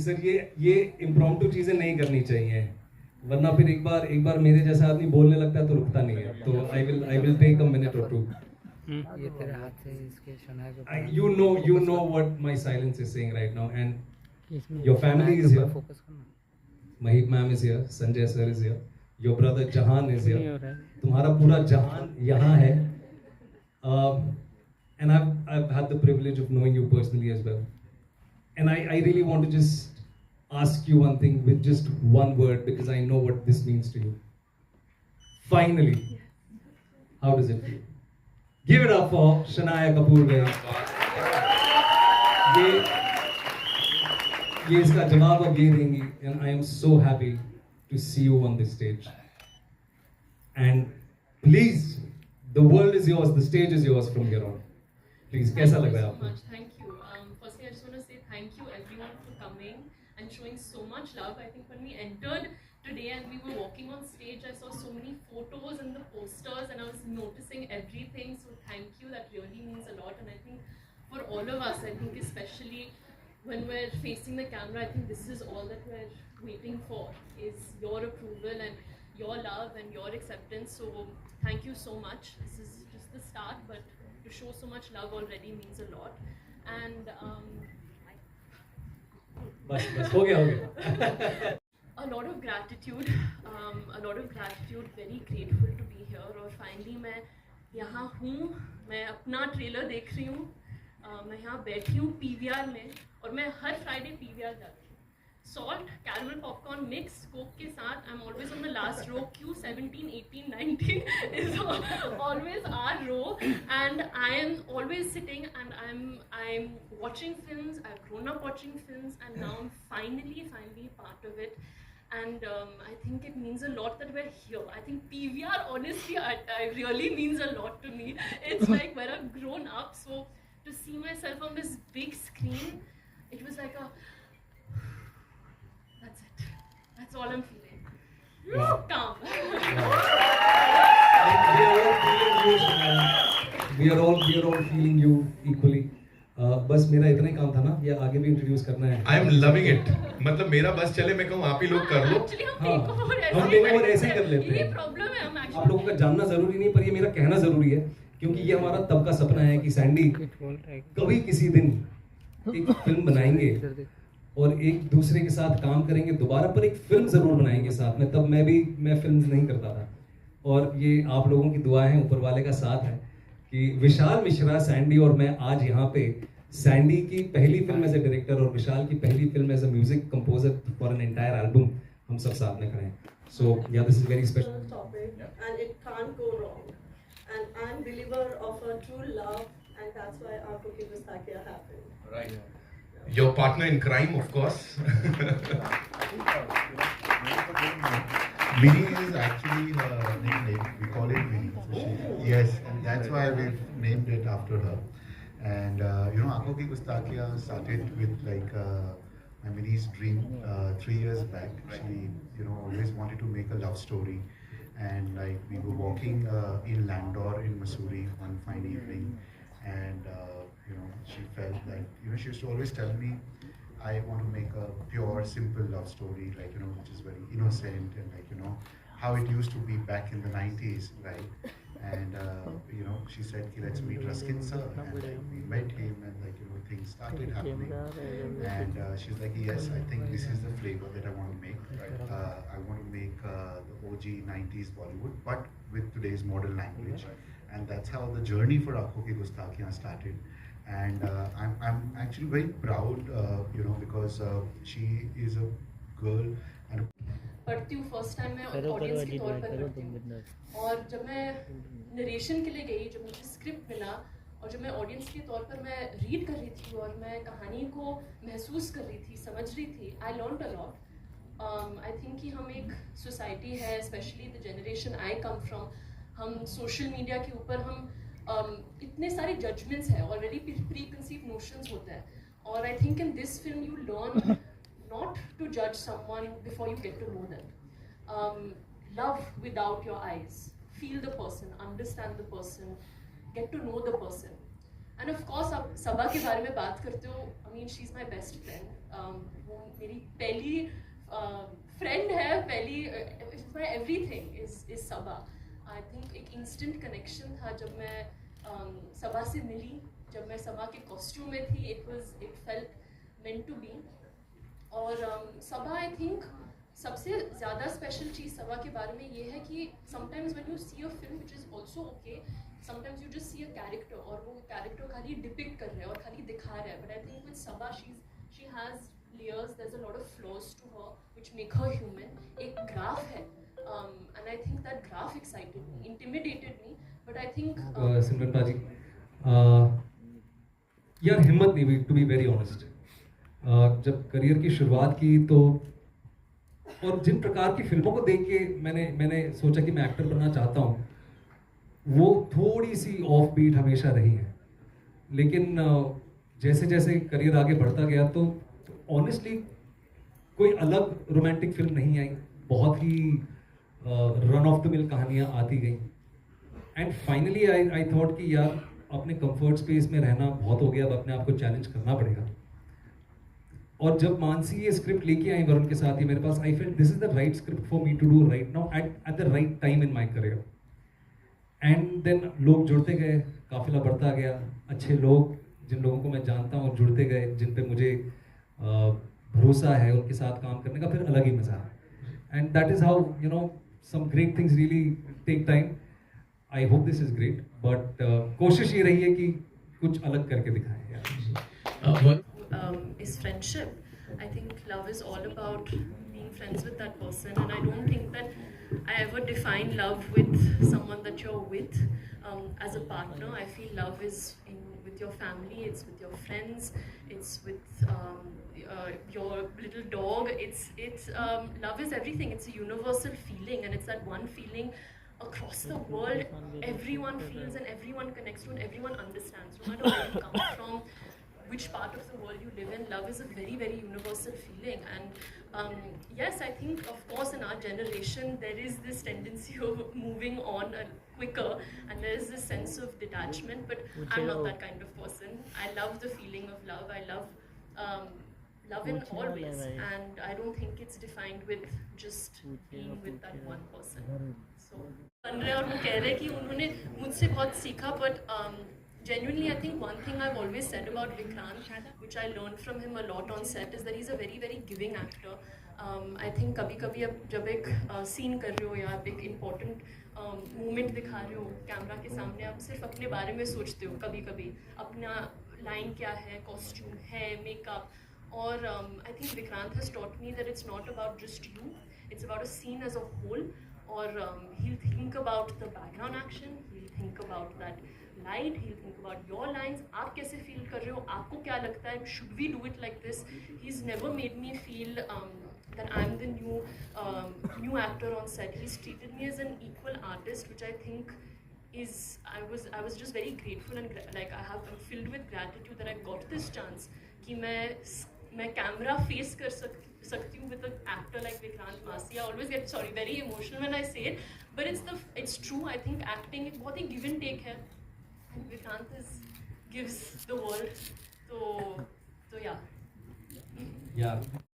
Sir ये impromptu चीजें नहीं करनी चाहिए, वरना फिर एक बार मेरे जैसा आदमी बोलने लगता है तो रुकता नहीं है. तो I will take a minute और टू. ये तेरे हाथ से इसके शनाया के ऊपर You know what my silence is saying right now, and इसमें your family शनाया के is ऊपर here. फोकस करना. Mahik ma'am is here, Sanjay sir is here, your brother Jahan is नहीं here. हो रहा है. तुम्हारा पूरा जहान यहाँ है. And I've had the privilege of knowing you personally as well. And I really want to just ask you one thing with just one word, because I know what this means to you. Finally, how does it feel? Give it up for Shania Kapoor guys. ये इसका जवाब अब ये देंगी, and I am so happy to see you on this stage. And please, the world is yours, the stage is yours from here on. Please, कैसा लग रहा है आपको? Thank you. Firstly, I just want to say thank you everyone for coming and showing so much love. I think when we entered today and we were walking on stage, I saw so many photos and the posters, and I was noticing everything. So thank you. That really means a lot. And I think for all of us, I think especially when we're facing the camera, I think this is all that we're waiting for, is your approval and your love and your acceptance. So thank you so much. This is just the start, but to show so much love already means a lot. And बस हो गया. a lot of gratitude, very grateful to be here. और finally मैं यहाँ हूँ, मैं अपना trailer देख रही हूँ. मैं यहाँ बैठी हूँ PVR में, और मैं हर फ्राइडे PVR जाती हूँ. Salt, caramel popcorn mix, Coke के साथ. I'm always on the last row. Q17, 18, 19 is always our row, and I am always sitting and I'm watching films. I've grown up watching films, and now I'm finally part of it. And I think it means a lot that we're here. I think PVR, honestly, I really means a lot to me. It's like where I've grown up. So to see myself on this big screen, it was like a, that's it. That's all I'm feeling. Calm. We are all feeling you equally. बस मेरा इतना ही काम था ना, ये आगे भी introduce करना है. I am loving it. मतलब मेरा बस चले, मैं कहूँ आप ही लोग कर लो. हम टेक ओवर ऐसे ही कर लेते हैं. ये प्रॉब्लम है. हम आप लोगों का जानना जरूरी नहीं, पर ये मेरा कहना जरूरी है, क्योंकि ये हमारा तब का सपना है कि सैंडी कभी किसी दिन एक फिल्म बनाएंगे और एक दूसरे के साथ काम करेंगे दोबारा, पर एक फिल्म जरूर बनाएंगे साथ में. तब मैं फिल्म नहीं करता था, और ये आप लोगों की दुआ है, ऊपर वाले का साथ है कि विशाल मिश्रा, सैंडी और मैं आज यहाँ पे सैंडी की पहली फिल्म एज ए डायरेक्टर और विशाल की पहली film as a music composer for an entire album हम सब साथ में खड़े हैं. So yeah this is very special topic, and it can't go wrong. And I'm believer of a true love, and that's why our Cookie Gustakia happened. Right. Your partner in crime, of course. Minnie is actually her nickname. We call it Minnie. So yes, and that's why we've named it after her. And Aankhon Ki Gustakia started with my Minnie's dream 3 years back. She always wanted to make a love story, and we were walking in Landor in Missouri one fine evening, and she felt like she used to always tell me, I want to make a pure, simple love story, which is very innocent, and how it used to be back in the 90s, right? And she said, let's meet Ruskin sir, and we met him, and things started happening. And she's like, yes, I think this is the flavor that I want to make. I want to make the OG 90s Bollywood, but with today's modern language. And that's how the journey for Aankhon Ki Gustakiyan started. And I'm actually very proud, because she is a girl and पढ़ती हूँ. First time मैं audience के तौर पर पढ़ती हूँ, और जब मैं नरेशन के लिए गई, जब मुझे स्क्रिप्ट मिला, और जब मैं ऑडियंस के तौर पर मैं रीड कर रही थी और मैं कहानी को महसूस कर रही थी, समझ रही थी, I learned a lot. I think कि हम एक सोसाइटी है, specially the generation I come from, हम सोशल मीडिया के ऊपर हम इतने सारे जजमेंट्स हैं, ऑलरेडी प्री कंसीव नोशंस होते हैं, और I think in this film you learn not to judge someone before you get to know them. Love without your eyes. Feel the person, understand the person, get to know the person. And of course, आप सबा के बारे में बात करते हो. I mean, she's my best friend. वो मेरी पहली फ्रेंड है, पहली my everything is Saba. I think एक इंस्टेंट कनेक्शन था जब मैं सबा से मिली, जब मैं सबा के कॉस्ट्यूम में थी. It felt meant to be. और सबा आई थिंक सबसे ज़्यादा स्पेशल चीज़ सबा के बारे में ये है कि sometimes when you see a film which is also okay, sometimes you just see a character और वो कैरेक्टर खाली डिपिक्ट कर रहे हैं और खाली दिखा रहा है. But I think with Saba she has layers, there's a lot of flaws to her which make her human. एक graph है, and I think that graph excited me, intimidated me, but I think सिमरन पाजी, यार हिम्मत नहीं हुई, to be very honest. जब career की शुरुआत की तो और जिन प्रकार की फिल्मों को देख के मैंने सोचा कि मैं एक्टर बनना चाहता हूँ, वो थोड़ी सी ऑफ बीट हमेशा रही है. लेकिन जैसे जैसे करियर आगे बढ़ता गया तो ऑनेस्टली कोई अलग रोमांटिक फिल्म नहीं आई. बहुत ही रन ऑफ द मिल कहानियाँ आती गई. एंड फाइनली आई थॉट कि यार अपने कंफर्ट स्पेस में रहना बहुत हो गया, अब अपने आप को चैलेंज करना पड़ेगा. और जब मानसी ये स्क्रिप्ट लेके आई वरुण के साथ ही मेरे पास, I felt this is the right script for me to do right now at the right time in my career. And then लोग जुड़ते गए, काफिला बढ़ता गया, अच्छे लोग जिन लोगों को मैं जानता हूँ जुड़ते गए, जिन पे मुझे भरोसा है, उनके साथ काम करने का फिर अलग ही मजा है. And that is how you know some great things really take time. I hope this is great, but कोशिश ये रही है कि कुछ अलग करके दिखाएं. Is friendshp. I think love is all about being friends with that person, and I don't think that I ever define love with someone that you're with as a partner. I feel love is with your family, it's with your friends, it's with your little dog. It's love is everything. It's a universal feeling, and it's that one feeling across the world everyone feels and everyone connects to and everyone understands, no matter where you come from, which part of the world you live in. Love is a very, very universal feeling. And yes, I think of course in our generation there is this tendency of moving on quicker, and there is this sense of detachment, but I'm not that kind of person. I love the feeling of love. I love love in all ways, and I don't think it's defined with just being with that one person. So बन रहे और वो कह रहे कि उन्होंने मुझसे बहुत सीखा, but genuinely, I think one thing I've always said about Vikrant, which I learned from him a lot on set, is that he's a very, very giving actor. I think कभी-कभी अब जब एक सीन कर रहे हो या आप एक important moment दिखा रहे हो कैमरा के सामने, आप सिर्फ अपने बारे में सोचते हो. कभी-कभी अपना लाइन क्या है, कॉस्ट्यूम है, मेकअप. और I think Vikrant has taught me that it's not about just you, it's about a scene as a whole. Or he'll think about the background action, he'll think about that light, he'll think about your lines. आप कैसे feel कर रहे हो, आपको क्या लगता है, should we do it like this? He's never made me feel that I'm the new actor on set. He's treated me as an equal artist, which I think is I was just very grateful and I'm filled with gratitude that I got this chance कि मैं camera face कर सकती हूँ with an actor like Vikrant Massey. I always get very emotional when I say it, but it's true. I think acting एक बहुत ही give and take है, and Vikrant gives the world. So yeah.